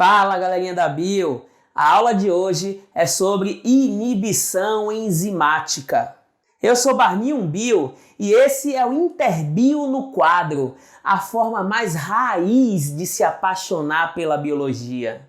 Fala, galerinha da Bio! A aula de hoje é sobre inibição enzimática. Eu sou Barninho Bio e esse é o Interbio no quadro, a forma mais raiz de se apaixonar pela biologia.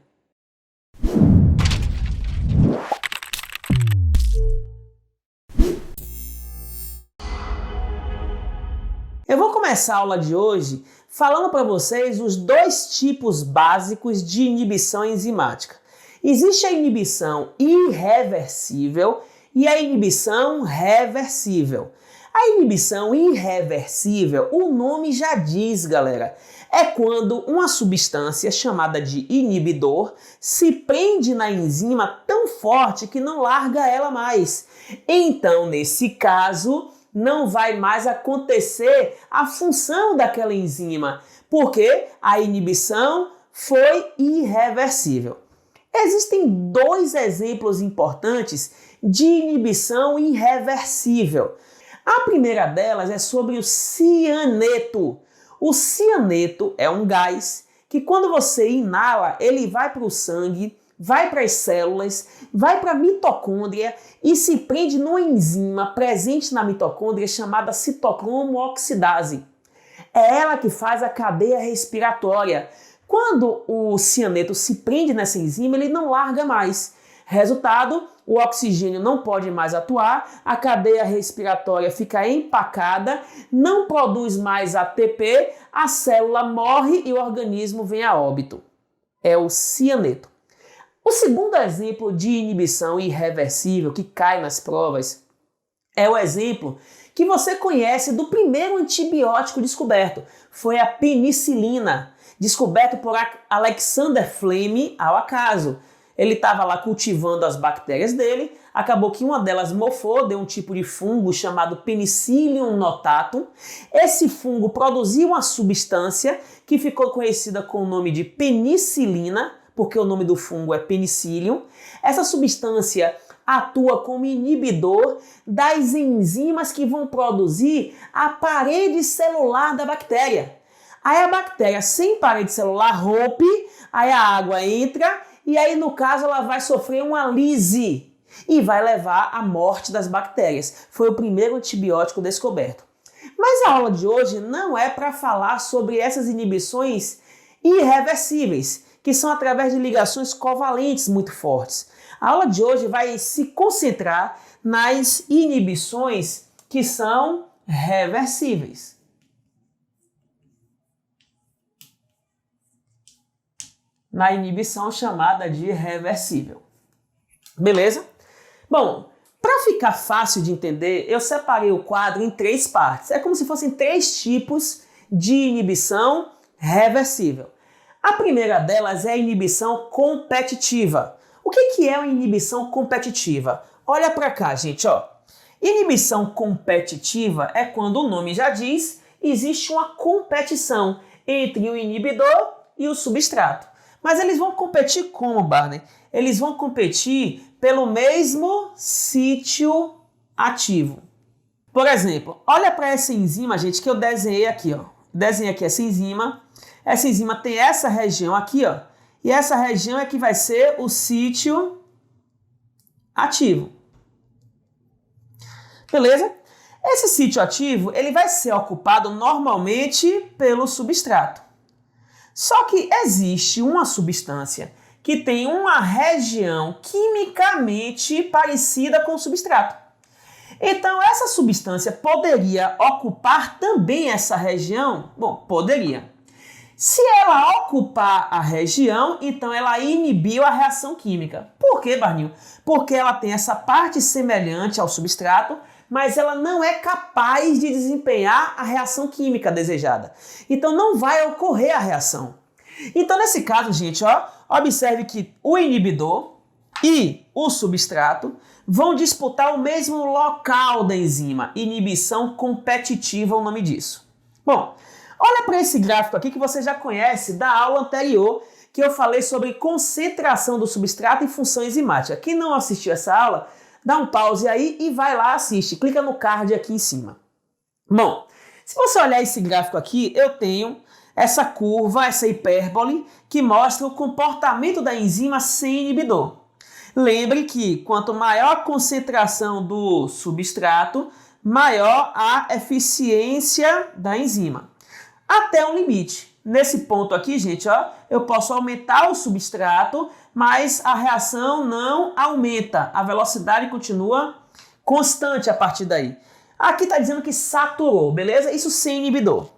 Eu vou começar a aula de hoje falando para vocês os dois tipos básicos de inibição enzimática. Existe a inibição irreversível e a inibição reversível. A inibição irreversível, o nome já diz, galera, é quando uma substância chamada de inibidor se prende na enzima tão forte que não larga ela mais. Então, nesse caso, não vai mais acontecer a função daquela enzima, porque a inibição foi irreversível. Existem dois exemplos importantes de inibição irreversível. A primeira delas é sobre o cianeto. O cianeto é um gás que quando você inala, ele vai para o sangue, vai para as células, vai para a mitocôndria e se prende numa enzima presente na mitocôndria chamada citocromo oxidase. É ela que faz a cadeia respiratória. Quando o cianeto se prende nessa enzima, ele não larga mais. Resultado, o oxigênio não pode mais atuar, a cadeia respiratória fica empacada, não produz mais ATP, a célula morre e o organismo vem a óbito. É o cianeto. O segundo exemplo de inibição irreversível que cai nas provas é o exemplo que você conhece do primeiro antibiótico descoberto. Foi a penicilina, descoberto por Alexander Fleming ao acaso. Ele estava lá cultivando as bactérias dele, acabou que uma delas mofou, deu um tipo de fungo chamado Penicillium notatum. Esse fungo produziu uma substância que ficou conhecida com o nome de penicilina, porque o nome do fungo é Penicillium. Essa substância atua como inibidor das enzimas que vão produzir a parede celular da bactéria. Aí a bactéria sem parede celular rompe, aí a água entra e aí no caso ela vai sofrer uma lise e vai levar à morte das bactérias. Foi o primeiro antibiótico descoberto. Mas a aula de hoje não é para falar sobre essas inibições irreversíveis, que são através de ligações covalentes muito fortes. A aula de hoje vai se concentrar nas inibições que são reversíveis. Na inibição chamada de reversível. Beleza? Bom, para ficar fácil de entender, eu separei o quadro em três partes. É como se fossem três tipos de inibição reversível. A primeira delas é a inibição competitiva. O que é uma inibição competitiva? Olha para cá, gente, ó. Inibição competitiva é quando o nome já diz, existe uma competição entre o inibidor e o substrato. Mas eles vão competir como, Barney? Eles vão competir pelo mesmo sítio ativo. Por exemplo, olha para essa enzima, gente, que eu desenhei aqui, ó. Desenhei aqui essa enzima. Essa enzima tem essa região aqui, ó. E essa região é que vai ser o sítio ativo. Beleza? Esse sítio ativo, ele vai ser ocupado normalmente pelo substrato. Só que existe uma substância que tem uma região quimicamente parecida com o substrato. Então, essa substância poderia ocupar também essa região? Bom, poderia. Se ela ocupar a região, então ela inibiu a reação química. Por quê, Barninho? Porque ela tem essa parte semelhante ao substrato, mas ela não é capaz de desempenhar a reação química desejada. Então não vai ocorrer a reação. Então nesse caso, gente, ó, observe que o inibidor e o substrato vão disputar o mesmo local da enzima. Inibição competitiva é o nome disso. Bom, olha para esse gráfico aqui que você já conhece da aula anterior, que eu falei sobre concentração do substrato e função enzimática. Quem não assistiu essa aula, dá um pause aí e vai lá assiste. Clica no card aqui em cima. Bom, se você olhar esse gráfico aqui, eu tenho essa curva, essa hipérbole, que mostra o comportamento da enzima sem inibidor. Lembre que quanto maior a concentração do substrato, maior a eficiência da enzima. Até um limite. Nesse ponto aqui, gente, ó, eu posso aumentar o substrato, mas a reação não aumenta. A velocidade continua constante a partir daí. Aqui está dizendo que saturou, beleza? Isso sem inibidor.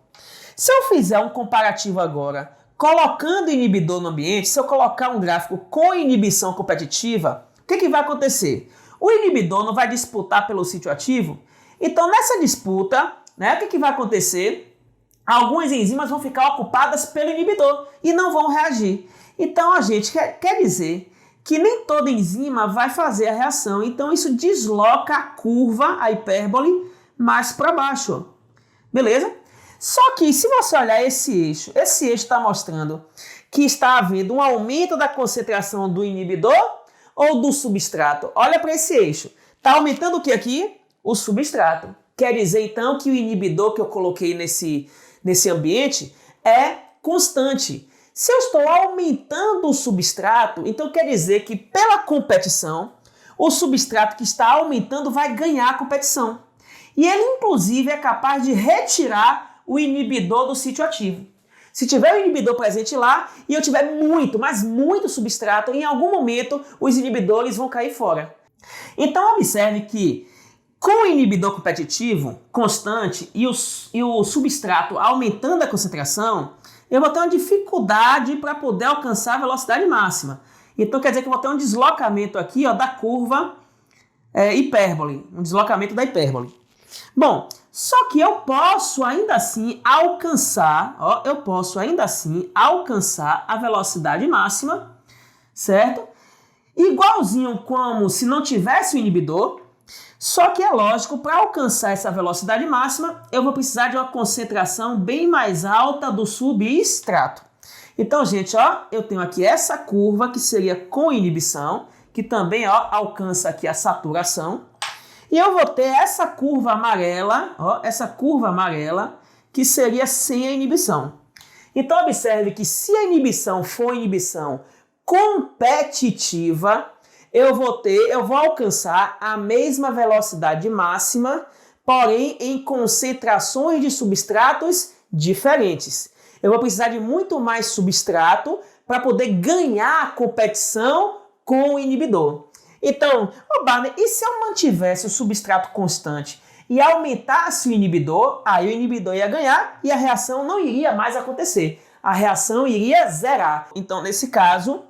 Se eu fizer um comparativo agora, colocando inibidor no ambiente, se eu colocar um gráfico com inibição competitiva, o que vai acontecer? O inibidor não vai disputar pelo sítio ativo? Então, nessa disputa, né, o que vai acontecer? Algumas enzimas vão ficar ocupadas pelo inibidor e não vão reagir. Então, a gente quer dizer que nem toda enzima vai fazer a reação. Então, isso desloca a curva, a hipérbole, mais para baixo. Beleza? Só que, se você olhar esse eixo está mostrando que está havendo um aumento da concentração do inibidor ou do substrato. Olha para esse eixo. Está aumentando o que aqui? O substrato. Quer dizer, então, que o inibidor que eu coloquei nesse ambiente é constante. Se eu estou aumentando o substrato, então quer dizer que pela competição, o substrato que está aumentando vai ganhar a competição. E ele, inclusive, é capaz de retirar o inibidor do sítio ativo. Se tiver o inibidor presente lá e eu tiver muito, mas muito substrato, em algum momento os inibidores vão cair fora. Então observe que com o inibidor competitivo constante e o substrato aumentando a concentração, eu vou ter uma dificuldade para poder alcançar a velocidade máxima. Então quer dizer que eu vou ter um deslocamento aqui, ó, da curva hipérbole, um deslocamento da hipérbole. Bom, só que eu posso ainda assim alcançar, a velocidade máxima, certo? Igualzinho como se não tivesse o inibidor, só que é lógico, para alcançar essa velocidade máxima, eu vou precisar de uma concentração bem mais alta do substrato. Então, gente, ó, eu tenho aqui essa curva que seria com inibição, que também, ó, alcança aqui a saturação. E eu vou ter essa curva amarela, ó, que seria sem a inibição. Então observe que se a inibição for inibição competitiva, eu vou alcançar a mesma velocidade máxima, porém em concentrações de substratos diferentes. Eu vou precisar de muito mais substrato para poder ganhar a competição com o inibidor. Então, Barney, e se eu mantivesse o substrato constante e aumentasse o inibidor, aí o inibidor ia ganhar e a reação não iria mais acontecer. A reação iria zerar. Então, nesse caso,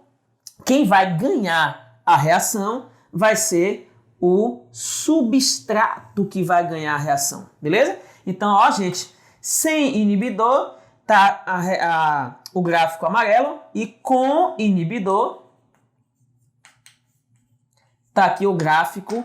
quem vai ganhar a reação vai ser o substrato que vai ganhar a reação, beleza? Então, ó, gente, sem inibidor tá o gráfico amarelo e com inibidor tá aqui o gráfico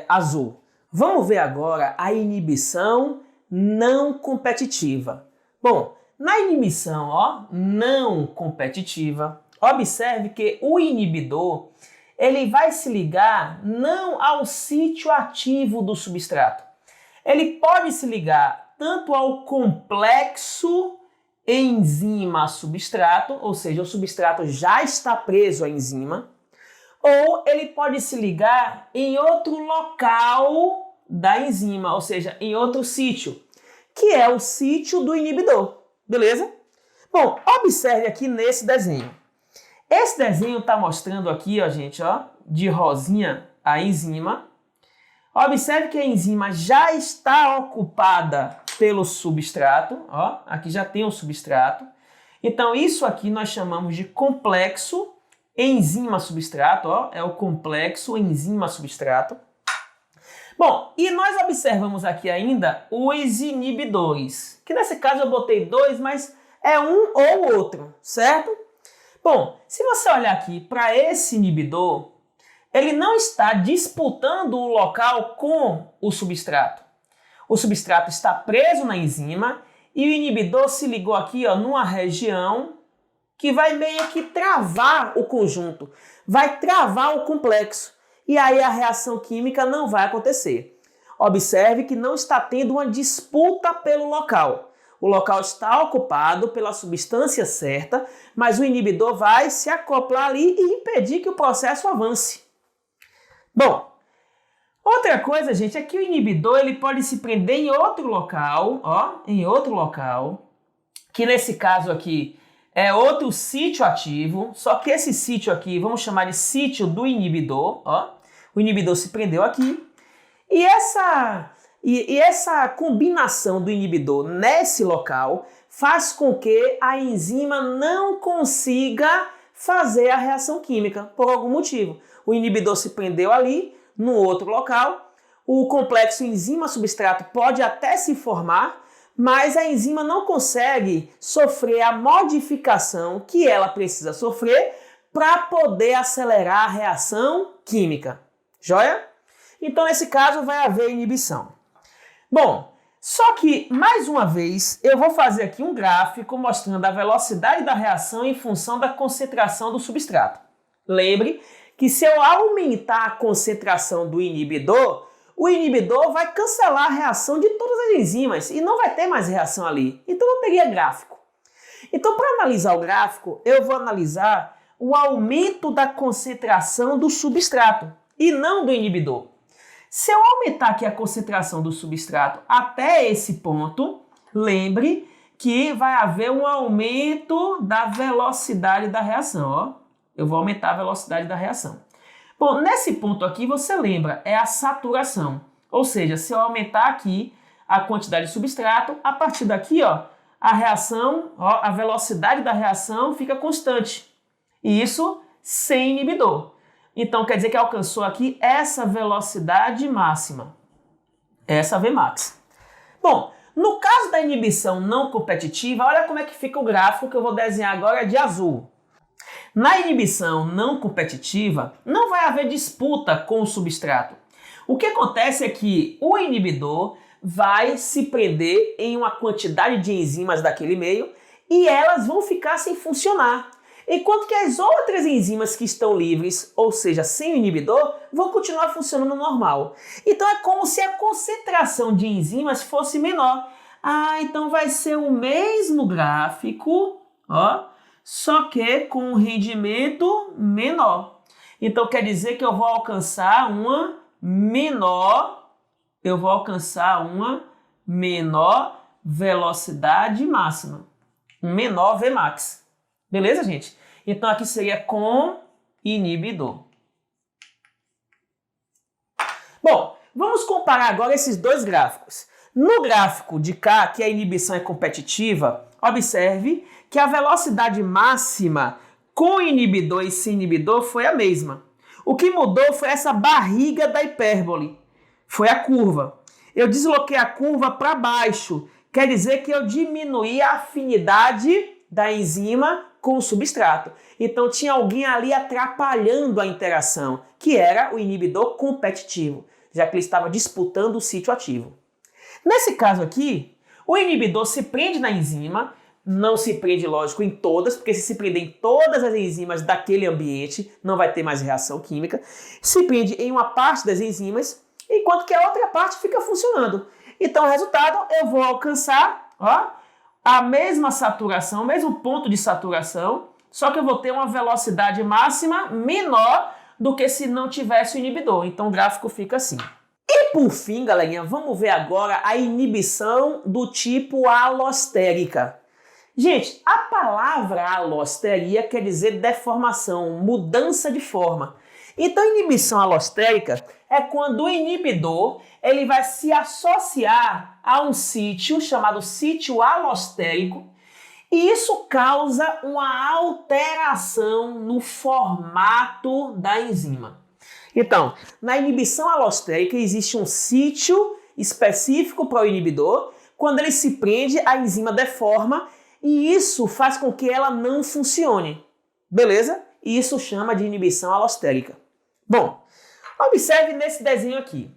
azul. Vamos ver agora a inibição não competitiva. Bom, na inibição, ó, não competitiva, observe que o inibidor ele vai se ligar não ao sítio ativo do substrato. Ele pode se ligar tanto ao complexo enzima-substrato, ou seja, o substrato já está preso à enzima, ou ele pode se ligar em outro local da enzima, ou seja, em outro sítio, que é o sítio do inibidor, beleza? Bom, observe aqui nesse desenho. Esse desenho está mostrando aqui, ó, gente, ó, de rosinha a enzima. Observe que a enzima já está ocupada pelo substrato, ó, aqui já tem o substrato. Então isso aqui nós chamamos de complexo enzima-substrato, ó, é o complexo enzima-substrato. Bom, e nós observamos aqui ainda os inibidores, que nesse caso eu botei dois, mas é um ou outro, certo? Bom, se você olhar aqui para esse inibidor, ele não está disputando o local com o substrato. O substrato está preso na enzima e o inibidor se ligou aqui, ó, numa região que vai meio que travar o conjunto, vai travar o complexo. E aí a reação química não vai acontecer. Observe que não está tendo uma disputa pelo local. O local está ocupado pela substância certa, mas o inibidor vai se acoplar ali e impedir que o processo avance. Bom, outra coisa, gente, é que o inibidor ele pode se prender em outro local, que nesse caso aqui é outro sítio ativo, só que esse sítio aqui, vamos chamar de sítio do inibidor, o inibidor se prendeu aqui, e essa combinação do inibidor nesse local faz com que a enzima não consiga fazer a reação química, por algum motivo. O inibidor se prendeu ali, no outro local, o complexo enzima-substrato pode até se formar, mas a enzima não consegue sofrer a modificação que ela precisa sofrer para poder acelerar a reação química. Joia? Então, nesse caso, vai haver inibição. Bom, só que, mais uma vez, eu vou fazer aqui um gráfico mostrando a velocidade da reação em função da concentração do substrato. Lembre que se eu aumentar a concentração do inibidor, o inibidor vai cancelar a reação de todas as enzimas e não vai ter mais reação ali. Então eu teria gráfico. Então, para analisar o gráfico, eu vou analisar o aumento da concentração do substrato e não do inibidor. Se eu aumentar aqui a concentração do substrato até esse ponto, lembre que vai haver um aumento da velocidade da reação. Eu vou aumentar a velocidade da reação. Bom, nesse ponto aqui, você lembra, é a saturação. Ou seja, se eu aumentar aqui a quantidade de substrato, a partir daqui, a reação, a velocidade da reação fica constante. E isso sem inibidor. Então, quer dizer que alcançou aqui essa velocidade máxima, essa Vmax. Bom, no caso da inibição não competitiva, olha como é que fica o gráfico que eu vou desenhar agora de azul. Na inibição não competitiva, não vai haver disputa com o substrato. O que acontece é que o inibidor vai se prender em uma quantidade de enzimas daquele meio e elas vão ficar sem funcionar. Enquanto que as outras enzimas que estão livres, ou seja, sem o inibidor, vão continuar funcionando normal. Então é como se a concentração de enzimas fosse menor. Então vai ser o mesmo gráfico, só que com um rendimento menor. Então quer dizer que eu vou alcançar uma menor velocidade máxima, um menor Vmax. Beleza, gente? Então aqui seria com inibidor. Bom, vamos comparar agora esses dois gráficos. No gráfico de cá, que a inibição é competitiva, observe que a velocidade máxima com inibidor e sem inibidor foi a mesma. O que mudou foi essa barriga da hipérbole, foi a curva. Eu desloquei a curva para baixo, quer dizer que eu diminuí a afinidade da enzima com o substrato. Então tinha alguém ali atrapalhando a interação, que era o inibidor competitivo, já que ele estava disputando o sítio ativo. Nesse caso aqui, o inibidor se prende na enzima, não se prende, lógico, em todas, porque se prender em todas as enzimas daquele ambiente, não vai ter mais reação química. Se prende em uma parte das enzimas, enquanto que a outra parte fica funcionando. Então, o resultado, eu vou alcançar a mesma saturação, o mesmo ponto de saturação, só que eu vou ter uma velocidade máxima menor do que se não tivesse o inibidor. Então o gráfico fica assim. E por fim, galerinha, vamos ver agora a inibição do tipo alostérica. Gente, a palavra alosteria quer dizer deformação, mudança de forma. Então, inibição alostérica é quando o inibidor ele vai se associar a um sítio chamado sítio alostérico e isso causa uma alteração no formato da enzima. Então, na inibição alostérica existe um sítio específico para o inibidor. Quando ele se prende, a enzima deforma e isso faz com que ela não funcione. Beleza? E isso chama de inibição alostérica. Bom, observe nesse desenho aqui.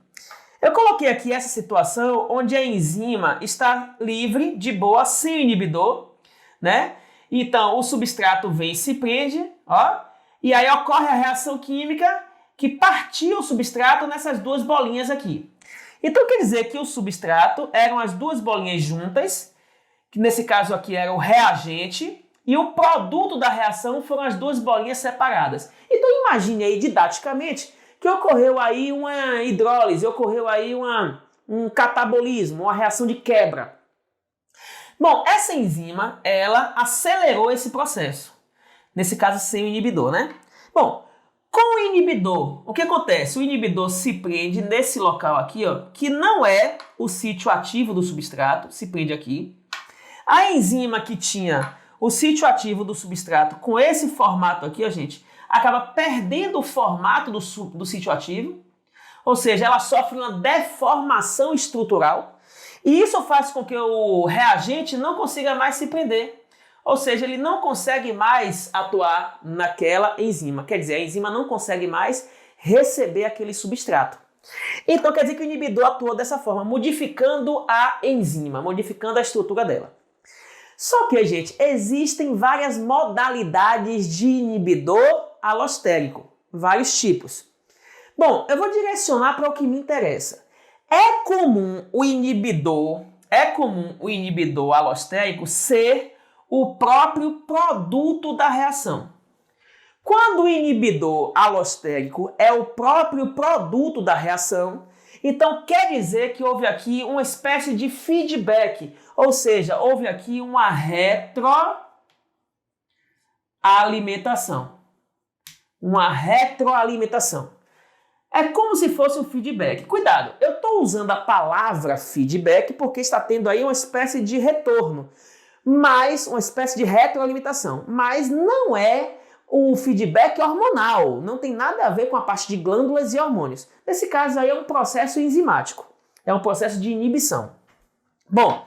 Eu coloquei aqui essa situação onde a enzima está livre, de boa, sem o inibidor, né? Então, o substrato vem e se prende, e aí ocorre a reação química que partiu o substrato nessas duas bolinhas aqui. Então, quer dizer que o substrato eram as duas bolinhas juntas que nesse caso aqui era o reagente, e o produto da reação foram as duas bolinhas separadas. Então imagine aí didaticamente que ocorreu aí uma hidrólise, ocorreu aí um catabolismo, uma reação de quebra. Bom, essa enzima, ela acelerou esse processo. Nesse caso, sem o inibidor, né? Bom, com o inibidor, o que acontece? O inibidor se prende nesse local aqui, ó, que não é o sítio ativo do substrato, se prende aqui. A enzima que tinha o sítio ativo do substrato com esse formato aqui, ó, gente, acaba perdendo o formato do sítio ativo, ou seja, ela sofre uma deformação estrutural, e isso faz com que o reagente não consiga mais se prender, ou seja, ele não consegue mais atuar naquela enzima, quer dizer, a enzima não consegue mais receber aquele substrato. Então quer dizer que o inibidor atuou dessa forma, modificando a enzima, modificando a estrutura dela. Só que, gente, existem várias modalidades de inibidor alostérico, vários tipos. Bom, eu vou direcionar para o que me interessa. É comum o inibidor alostérico ser o próprio produto da reação. Quando o inibidor alostérico é o próprio produto da reação, então quer dizer que houve aqui uma espécie de feedback, ou seja, houve aqui uma retroalimentação. Uma retroalimentação. É como se fosse um feedback. Cuidado, eu estou usando a palavra feedback porque está tendo aí uma espécie de retorno, mas uma espécie de retroalimentação, mas não é o feedback hormonal, não tem nada a ver com a parte de glândulas e hormônios. Nesse caso aí é um processo enzimático, é um processo de inibição. Bom,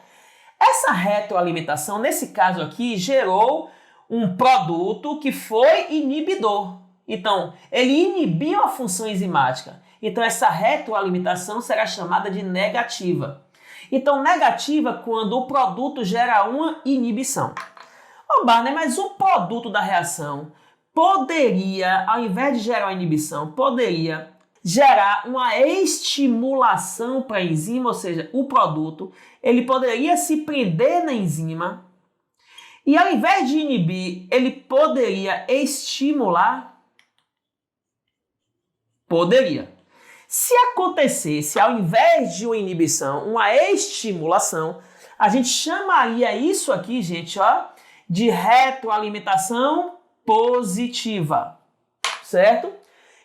essa retroalimentação, nesse caso aqui, gerou um produto que foi inibidor. Então, ele inibiu a função enzimática. Então, essa retroalimentação será chamada de negativa. Então, negativa quando o produto gera uma inibição. Ô, Barney, mas o produto da reação poderia, ao invés de gerar uma inibição, poderia gerar uma estimulação para a enzima, ou seja, o produto, ele poderia se prender na enzima e ao invés de inibir, ele poderia estimular? Poderia. Se acontecesse, ao invés de uma inibição, uma estimulação, a gente chamaria isso aqui, gente, ó, de retroalimentação positiva, certo?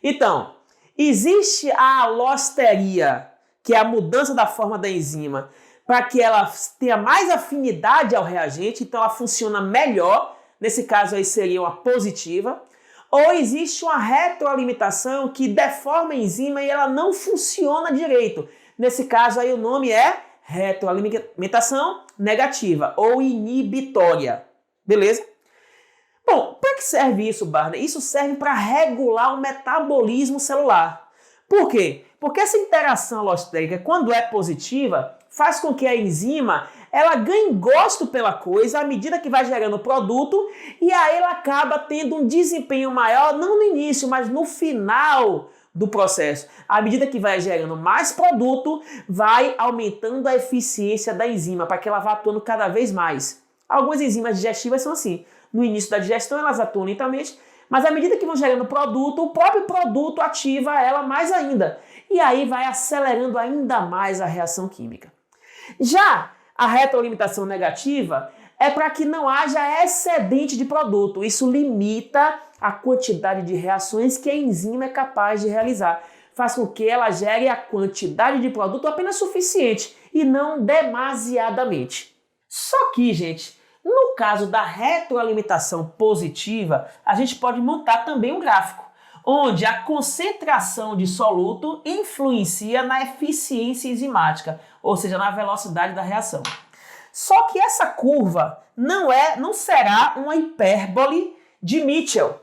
Então, existe a alosteria, que é a mudança da forma da enzima, para que ela tenha mais afinidade ao reagente, então ela funciona melhor, nesse caso aí seria uma positiva, ou existe uma retroalimentação que deforma a enzima e ela não funciona direito. Nesse caso aí o nome é retroalimentação negativa ou inibitória, beleza? Bom, para que serve isso, Barney? Isso serve para regular o metabolismo celular. Por quê? Porque essa interação alostérica, quando é positiva, faz com que a enzima ela ganhe gosto pela coisa à medida que vai gerando o produto e aí ela acaba tendo um desempenho maior, não no início, mas no final do processo. À medida que vai gerando mais produto, vai aumentando a eficiência da enzima para que ela vá atuando cada vez mais. Algumas enzimas digestivas são assim. No início da digestão elas atuam lentamente, mas à medida que vão gerando produto, o próprio produto ativa ela mais ainda. E aí vai acelerando ainda mais a reação química. Já a retroalimentação negativa é para que não haja excedente de produto. Isso limita a quantidade de reações que a enzima é capaz de realizar. Faz com que ela gere a quantidade de produto apenas suficiente e não demasiadamente. Só que, gente, no caso da retroalimentação positiva, a gente pode montar também um gráfico, onde a concentração de soluto influencia na eficiência enzimática, ou seja, na velocidade da reação. Só que essa curva não será uma hipérbole de Mitchell,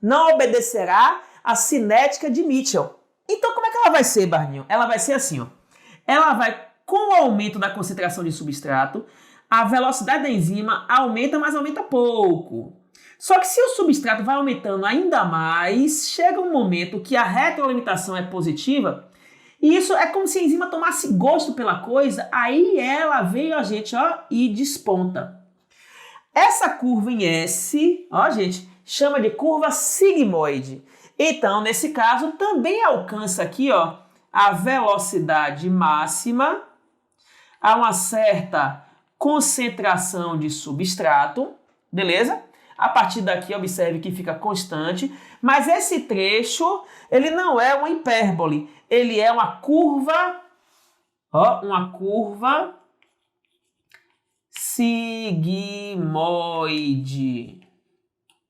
não obedecerá à cinética de Mitchell. Então como é que ela vai ser, Barninho? Ela vai ser assim, ó. Ela vai, com o aumento da concentração de substrato, a velocidade da enzima aumenta, mas aumenta pouco. Só que se o substrato vai aumentando ainda mais, chega um momento que a retroalimentação é positiva E isso é como se a enzima tomasse gosto pela coisa, aí ela veio, ó, gente, ó, e desponta. Essa curva em S, ó, gente, chama de curva sigmoide. Então, nesse caso, também alcança aqui, ó, a velocidade máxima a uma certa concentração de substrato, beleza? A partir daqui, observe que fica constante, mas esse trecho, ele não é uma hipérbole, ele é uma curva, ó, uma curva sigmoide,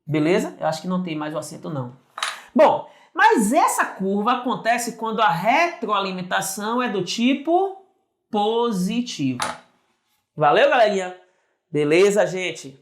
beleza? Eu acho que não tem mais o acento não. Bom, mas essa curva acontece quando a retroalimentação é do tipo positiva. Valeu, galerinha? Beleza, gente?